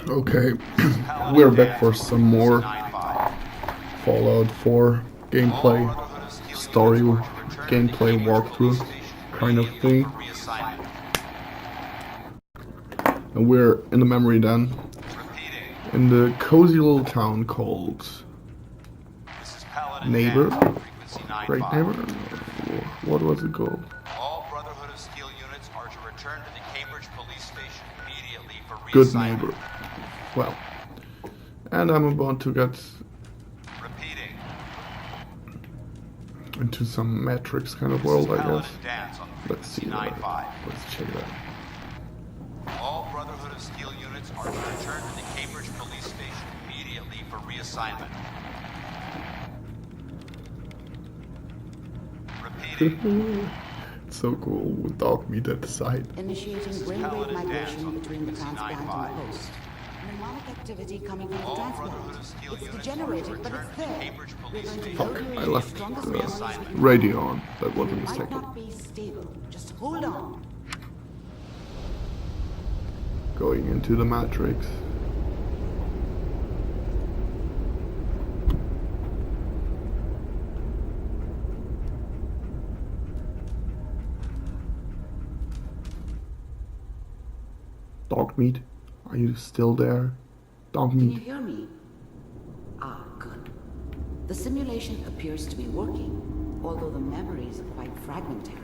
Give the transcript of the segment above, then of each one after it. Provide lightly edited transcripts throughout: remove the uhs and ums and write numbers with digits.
Okay, we're back for some more Fallout 4 gameplay, story gameplay walkthrough kind of thing. And we're in the memory den, in the cozy little town called Neighbor? Great Neighbor? What was it called? All Brotherhood of Steel units are to return to the Cambridge police station immediately for Good reassignment. Neighbor. Well, and I'm about to get Repeating. into some Matrix kind of world, I Paladin guess. Dance on Let's see frequency that. 95. Let's check it out. All Brotherhood of Steel units are to return to the Cambridge police station immediately for reassignment. Repeating. It's so cool with dog meat at the side. Initiating brainwave migration between the transplant and the host. Mnemonic activity coming from the All Brotherhood transplant. of Steel It's units are to degenerated, but return it's to the there. Cambridge We're police going to station. load you I in left the strongest the memories we can radio on. That was a find. mistake. Might not be stable. Just hold on. Going into the Matrix. Dog meat, are you still there? Dog Can you meat. hear me? Ah, good. The simulation appears to be working, although the memories are quite fragmentary.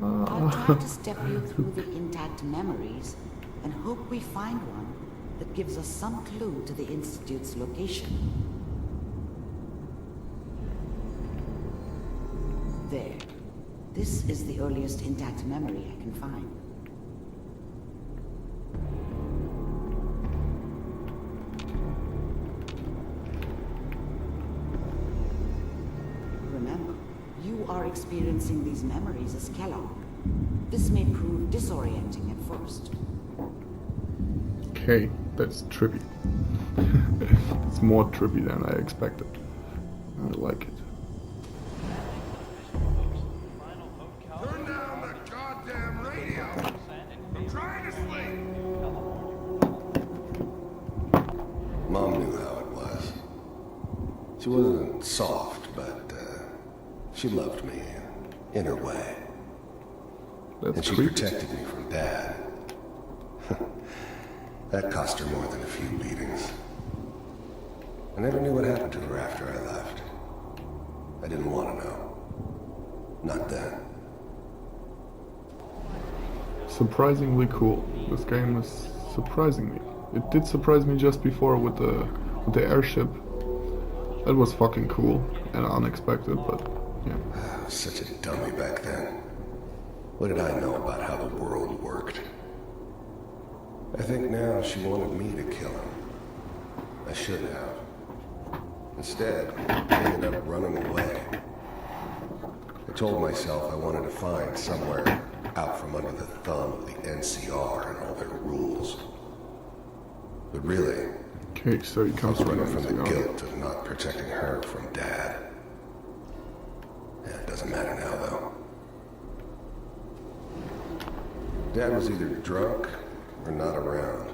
I'll try to step you through the intact memories and hope we find one that gives us some clue to the Institute's location. There. This is the earliest intact memory I can find. Remember, you are experiencing these memories as Kellogg. This may prove disorienting at first. Okay, that's trippy. It's more trippy than I expected. I like it. Turn down the goddamn radio! I'm trying to sleep! Mom knew how it was. She wasn't soft, but she loved me in her way. That's And she creepy. protected me from Dad. That cost her more than a few beatings. I never knew what happened to her after I left. I didn't want to know. Not then. Surprisingly cool. This game is surprisingly. It did surprise me just before with the airship. That was fucking cool and unexpected, but yeah. I was such a dummy back then. What did I know about how the world worked? I think now she wanted me to kill him. I should have. Instead, I ended up running away. I told myself I wanted to find somewhere out from under the thumb of the NCR and all their rules. But really, Okay, so he I comes was from running from the the guilt of not protecting her from Dad. Yeah, it doesn't matter now, though. Dad was either drunk or not around.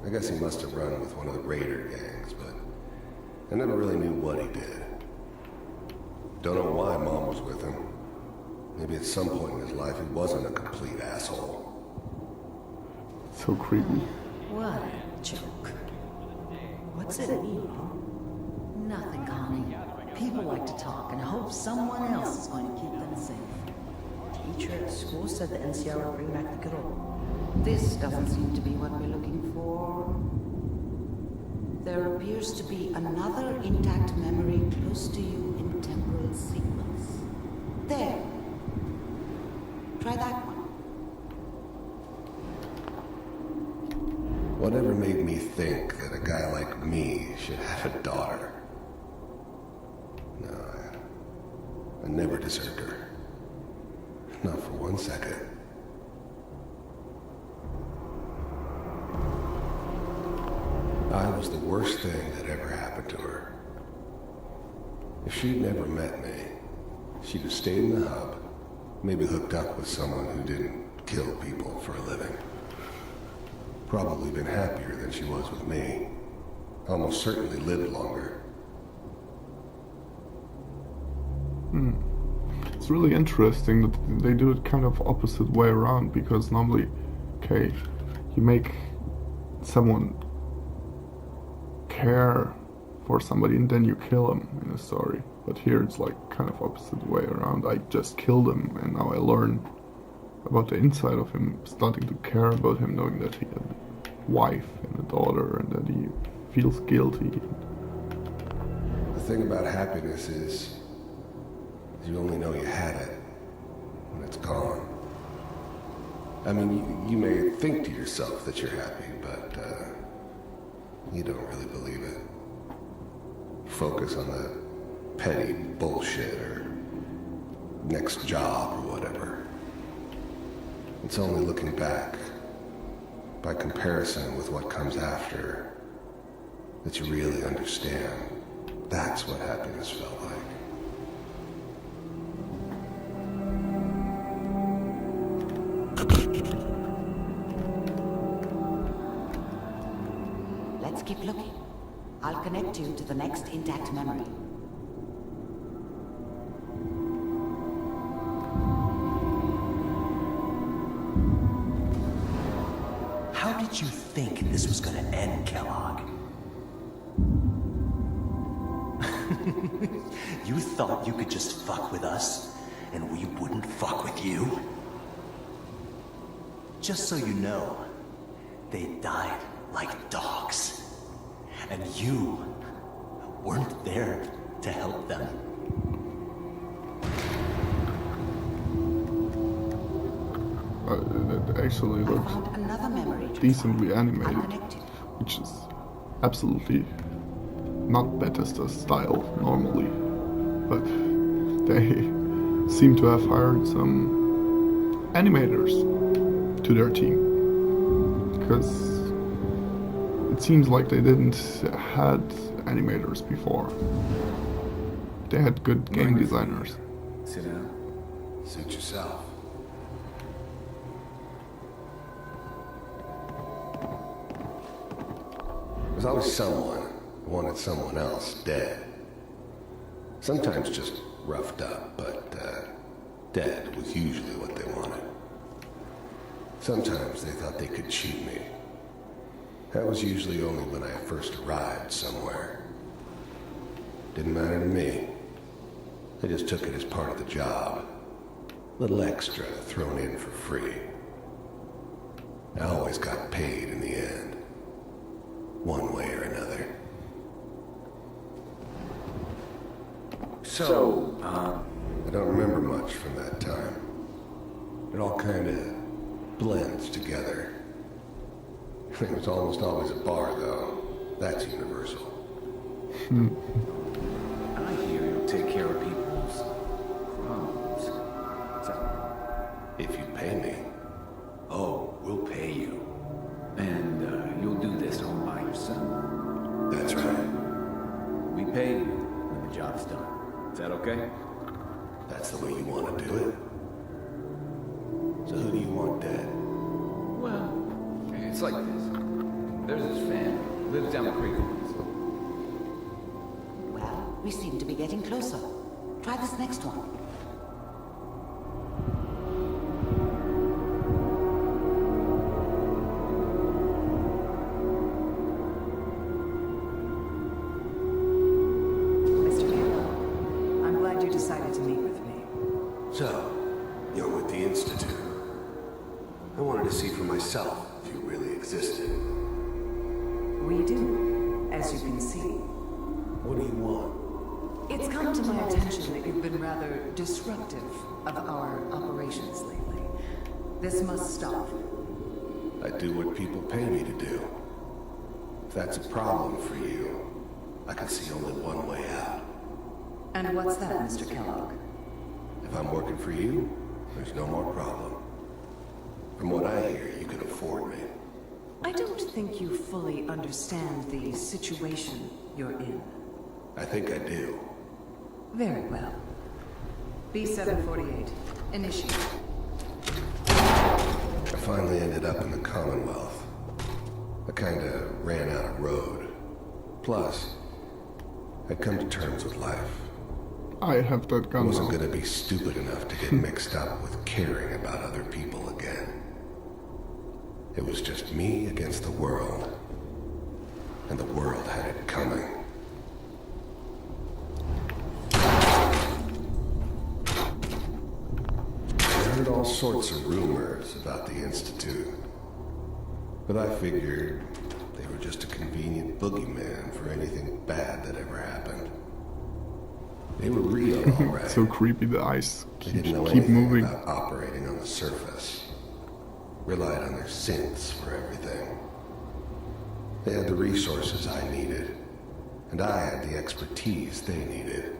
I guess he must have run with one of the Raider gangs, but I never really knew what he did. Don't know why Mom was with him. Maybe at some point in his life he wasn't a complete asshole. So creepy. What a joke. What's it mean? Nothing, Connie. People like to talk and hope someone else is going to keep them safe. Teacher at school said the NCR will bring back the girl. This doesn't seem to be what we're looking for. There appears to be another intact memory close to you in temporal sequence. There. Try that one. Whatever made me think that a guy like me should have a daughter? No, I never deserved her. Not for 1 second. I was the worst thing that ever happened to her. If she'd never met me, she'd have stayed in the hub, maybe hooked up with someone who didn't kill people for a living. Probably been happier than she was with me. Almost certainly lived longer. It's really interesting that they do it kind of opposite way around, because normally, okay, you make someone care for somebody and then you kill him in a story. But here it's like kind of opposite way around. I just killed him and now I learn about the inside of him, starting to care about him, knowing that he had a wife and a daughter and that he feels guilty. The thing about happiness is you only know you had it when it's gone. I mean, you may think to yourself that you're happy, but you don't really believe it. Focus on the petty bullshit or next job or whatever. It's only looking back, by comparison with what comes after, that you really understand. That's what happiness felt like. Let's keep looking. I'll connect you to the next intact memory. How did you think this was gonna end, Kellogg? You thought you could just fuck with us, and we wouldn't fuck with you? Just so you know, they died like dogs. And you weren't there to help them. It actually I looks found another memory. decently I'll animated, connect you. which is absolutely not Bethesda's style normally, but they seem to have hired some animators to their team, because it seems like they didn't had animators before. They had good game designers. Sit down. Suit yourself. There's always someone who wanted someone else dead. Sometimes just roughed up, but dead was usually what they wanted. Sometimes they thought they could cheat me. That was usually only when I first arrived somewhere. Didn't matter to me. I just took it as part of the job. Little extra thrown in for free. I always got paid in the end. One way or another. So, I don't remember much from that time. It all kind of blends together. It was almost always a bar, though. That's universal. I hear you take care of people's problems. So, If you pay me. oh, we'll pay you. And you'll do this all by yourself. That's right. We pay you when the job's done. Is that okay? That's the way you want to do it. So who do you want dead? Well, it's like this. There's this family, lives down the creek. Well, we seem to be getting closer. Try this next one. Mr. Campbell, I'm glad you decided to meet with me. So, you're with the Institute. I wanted to see for myself if you really existed. We do, as you can see. What do you want? It's come to my attention that you've been rather disruptive of our operations lately. This must stop. I do what people pay me to do. If that's a problem for you, I can see only one way out. And what's that, Mr. Kellogg? If I'm working for you, there's no more problem. From what I hear, you can afford me. I don't think you fully understand the situation you're in. I think I do. Very well. B748, initiate. I finally ended up in the Commonwealth. I kinda ran out of road. Plus, I'd come to terms with life. I have that I gun wasn't now. gonna be stupid enough to get mixed up with caring about other people again. It was just me against the world. And the world had it coming. I heard all sorts of rumors about the Institute. But I figured they were just a convenient boogeyman for anything bad that ever happened. They were real, all right. So creepy, the eyes They keep, didn't know keep anything moving. about operating on the surface. Relied on their synths for everything. They had the resources I needed, and I had the expertise they needed.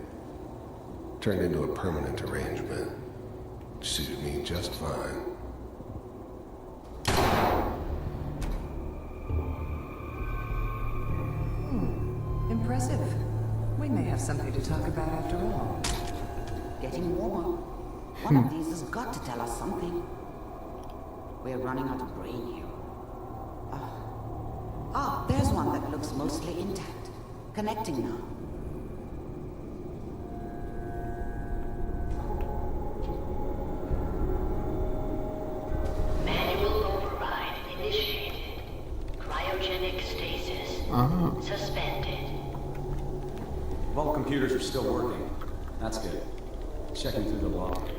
Turned into a permanent arrangement, which suited me just fine. Impressive. We may have something to talk about after all. Getting warmer. One of these has got to tell us something. We're running out of brain here. There's one that looks mostly intact. Connecting now. Manual override initiated. Cryogenic stasis suspended. Vault computers are still working. That's good. Checking through the log.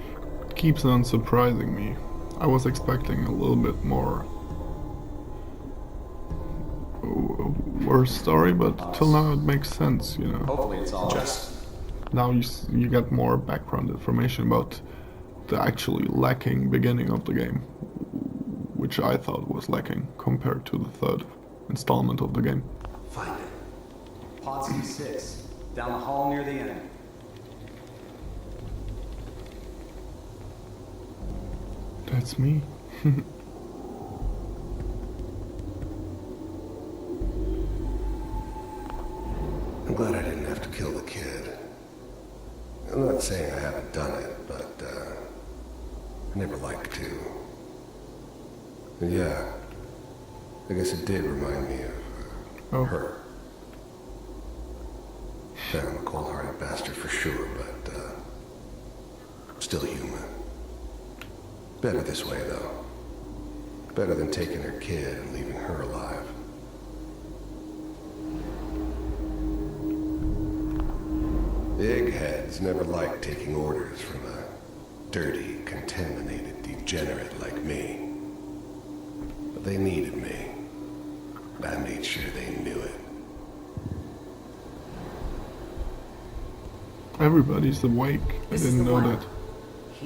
Keeps on surprising me. I was expecting a little bit more worse story, but till now it makes sense, you know. Hopefully it's all Now you get more background information about the actually lacking beginning of the game, which I thought was lacking compared to the third installment of the game. Find it. Pod C6, down the hall near the end. That's me. I'm glad I didn't have to kill the kid. I'm not saying I haven't done it, but, I never liked to. And yeah, I guess it did remind me of her. Yeah, I'm a cold-hearted bastard for sure, but, still human. Better this way, though. Better than taking her kid and leaving her alive. The eggheads never liked taking orders from a dirty, contaminated degenerate like me. But they needed me. And I made sure they knew it. Everybody's awake. I This is didn't the know one. that.